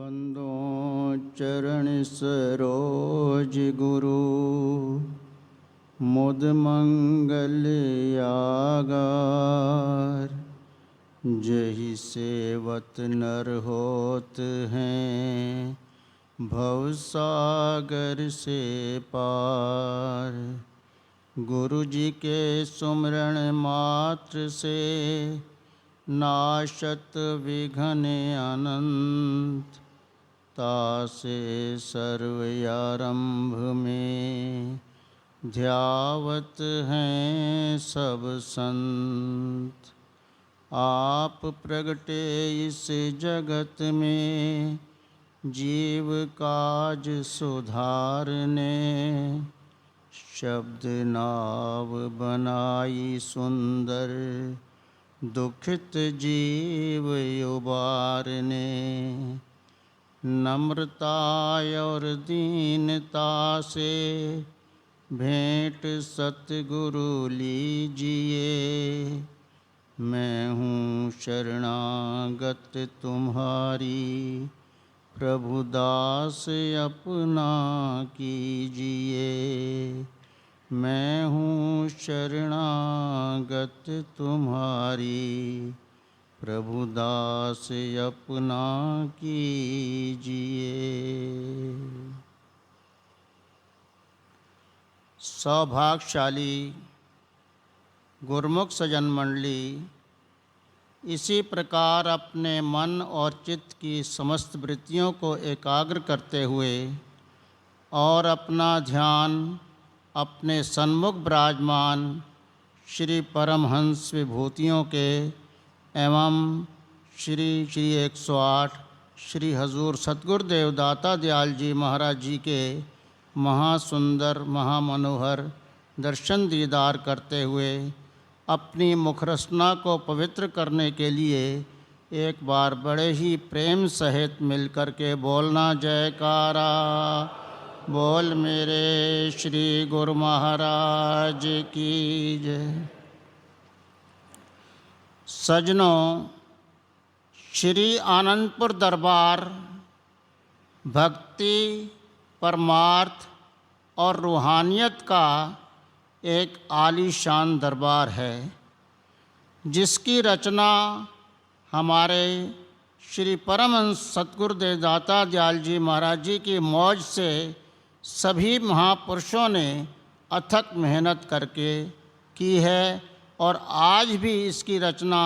बंदो चरण सरोज गुरु, मुद मंगल आगार। जहि सेवत नर होत हैं, भव सागर से पार। गुरु जी के सुमरण मात्र से, नाशत विघ्न अनंत। तासे सर्व आरंभ में, ध्यावत हैं सब संत। आप प्रगटे इस जगत में, जीव काज सुधारने। शब्द नाव बनाई सुंदर, दुखित जीव उबारने। नम्रता और दीनता से, भेंट सतगुरु लीजिए। मैं हूँ शरणागत तुम्हारी, प्रभु दास अपना कीजिए। मैं हूँ शरणागत तुम्हारी, प्रभु दास अपना कीजिए। सौभाग्यशाली गुरुमुख सज्जन मंडली, इसी प्रकार अपने मन और चित्त की समस्त वृत्तियों को एकाग्र करते हुए और अपना ध्यान अपने सन्मुख विराजमान श्री परमहंस विभूतियों के एवं श्री 108 श्री हजूर सतगुरुदेव दाता दयाल जी महाराज जी के महासुंदर महामनोहर दर्शन दीदार करते हुए अपनी मुखरसना को पवित्र करने के लिए एक बार बड़े ही प्रेम सहित मिलकर के बोलना जयकारा। बोल मेरे श्री गुरु महाराज की जय। सज्जनों, श्री आनंदपुर दरबार भक्ति, परमार्थ और रूहानियत का एक आलीशान दरबार है, जिसकी रचना हमारे श्री परमहंस सतगुरुदेव दाता दयाल जी महाराज जी की मौज से सभी महापुरुषों ने अथक मेहनत करके की है और आज भी इसकी रचना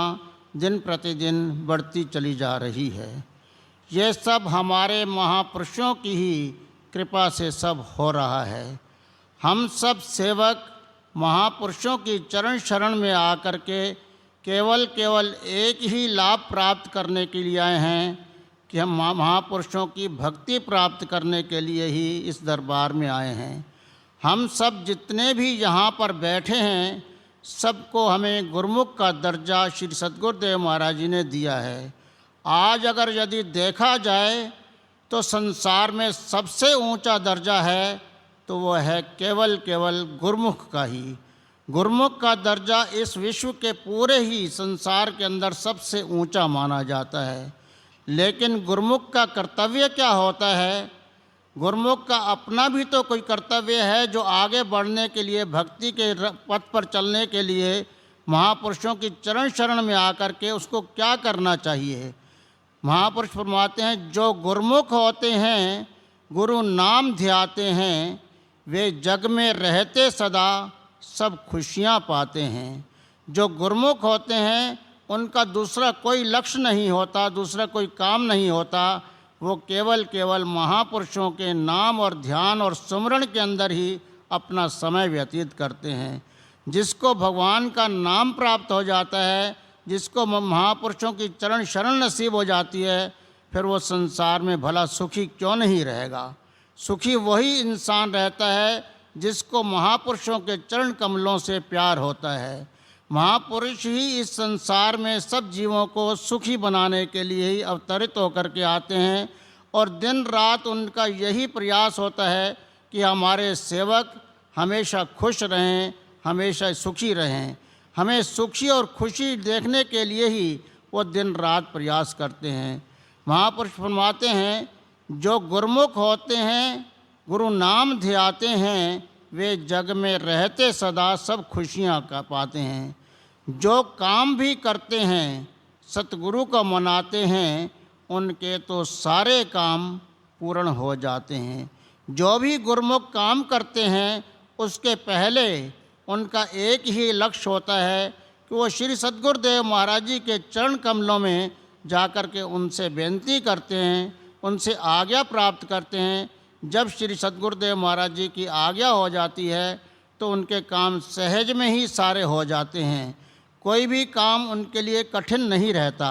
दिन प्रतिदिन बढ़ती चली जा रही है। ये सब हमारे महापुरुषों की ही कृपा से सब हो रहा है। हम सब सेवक महापुरुषों की चरण शरण में आकर के केवल एक ही लाभ प्राप्त करने के लिए आए हैं कि हम महापुरुषों की भक्ति प्राप्त करने के लिए ही इस दरबार में आए हैं। हम सब जितने भी यहाँ पर बैठे हैं, सबको हमें गुरुमुख का दर्जा श्री सतगुरुदेव महाराज जी ने दिया है। आज अगर यदि देखा जाए तो संसार में सबसे ऊंचा दर्जा है तो वो है केवल गुरुमुख का ही। गुरुमुख का दर्जा इस विश्व के पूरे ही संसार के अंदर सबसे ऊंचा माना जाता है। लेकिन गुरुमुख का कर्तव्य क्या होता है? गुरुमुख का अपना भी तो कोई कर्तव्य है, जो आगे बढ़ने के लिए, भक्ति के पथ पर चलने के लिए महापुरुषों की चरण शरण में आकर के उसको क्या करना चाहिए। महापुरुष फरमाते हैं, जो गुरुमुख होते हैं, गुरु नाम ध्याते हैं, वे जग में रहते सदा सब खुशियाँ पाते हैं। जो गुरुमुख होते हैं उनका दूसरा कोई लक्ष्य नहीं होता, दूसरा कोई काम नहीं होता। वो केवल महापुरुषों के नाम और ध्यान और सुमरण के अंदर ही अपना समय व्यतीत करते हैं। जिसको भगवान का नाम प्राप्त हो जाता है, जिसको महापुरुषों की चरण शरण नसीब हो जाती है, फिर वो संसार में भला सुखी क्यों नहीं रहेगा। सुखी वही इंसान रहता है जिसको महापुरुषों के चरण कमलों से प्यार होता है। महापुरुष ही इस संसार में सब जीवों को सुखी बनाने के लिए ही अवतरित होकर के आते हैं और दिन रात उनका यही प्रयास होता है कि हमारे सेवक हमेशा खुश रहें, हमेशा सुखी रहें। हमें सुखी और खुशी देखने के लिए ही वो दिन रात प्रयास करते हैं। महापुरुष फरमाते हैं, जो गुरुमुख होते हैं, गुरु नाम ध्याते हैं, वे जग में रहते सदा सब खुशियाँ का पाते हैं। जो काम भी करते हैं, सतगुरु को मनाते हैं, उनके तो सारे काम पूर्ण हो जाते हैं। जो भी गुरुमुख काम करते हैं, उसके पहले उनका एक ही लक्ष्य होता है कि वो श्री सद्गुरुदेव महाराज जी के चरण कमलों में जाकर के उनसे बेनती करते हैं, उनसे आज्ञा प्राप्त करते हैं। जब श्री सद्गुरुदेव महाराज जी की आज्ञा हो जाती है तो उनके काम सहज में ही सारे हो जाते हैं। कोई भी काम उनके लिए कठिन नहीं रहता।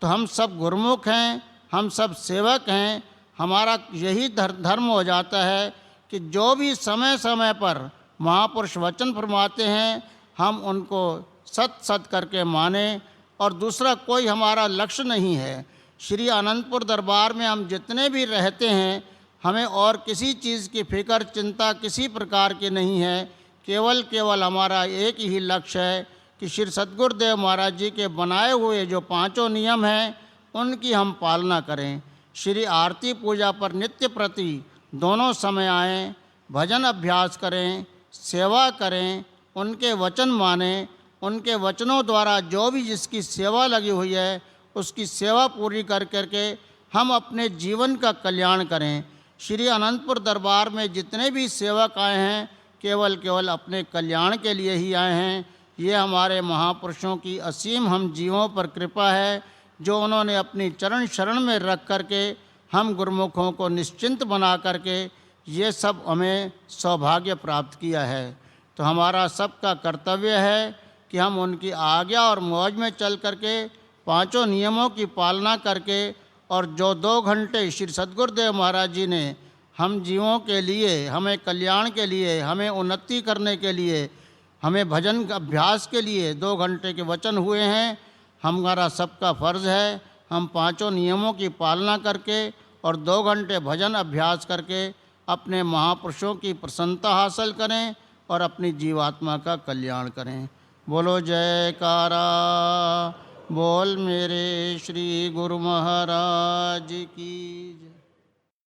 तो हम सब गुरुमुख हैं, हम सब सेवक हैं। हमारा यही धर्म हो जाता है कि जो भी समय समय पर महापुरुष वचन फरमाते हैं, हम उनको सत करके माने। और दूसरा कोई हमारा लक्ष्य नहीं है। श्री अनंतपुर दरबार में हम जितने भी रहते हैं, हमें और किसी चीज़ की फिक्र चिंता किसी प्रकार की नहीं है। केवल हमारा एक ही लक्ष्य है कि श्री सद्गुरुदेव महाराज जी के बनाए हुए जो 5 नियम हैं, उनकी हम पालना करें। श्री आरती पूजा पर नित्य प्रति दोनों समय आएँ, भजन अभ्यास करें, सेवा करें, उनके वचन मानें। उनके वचनों द्वारा जो भी जिसकी सेवा लगी हुई है, उसकी सेवा पूरी कर करके हम अपने जीवन का कल्याण करें। श्री अनंतपुर दरबार में जितने भी सेवक आए हैं, केवल अपने कल्याण के लिए ही आए हैं। ये हमारे महापुरुषों की असीम हम जीवों पर कृपा है, जो उन्होंने अपनी चरण शरण में रख करके हम गुरुमुखों को निश्चिंत बना करके ये सब हमें सौभाग्य प्राप्त किया है। तो हमारा सबका कर्तव्य है कि हम उनकी आज्ञा और मौज में चल करके 5 नियमों की पालना करके, और जो 2 घंटे श्री सद्गुरुदेव महाराज जी ने हम जीवों के लिए, हमें कल्याण के लिए, हमें उन्नति करने के लिए, हमें भजन अभ्यास के लिए 2 घंटे के वचन हुए हैं, हमारा सबका फ़र्ज़ है हम 5 नियमों की पालना करके और 2 घंटे भजन अभ्यास करके अपने महापुरुषों की प्रसन्नता हासिल करें और अपनी जीवात्मा का कल्याण करें। बोलो जयकारा बोल मेरे श्री गुरु महाराज की।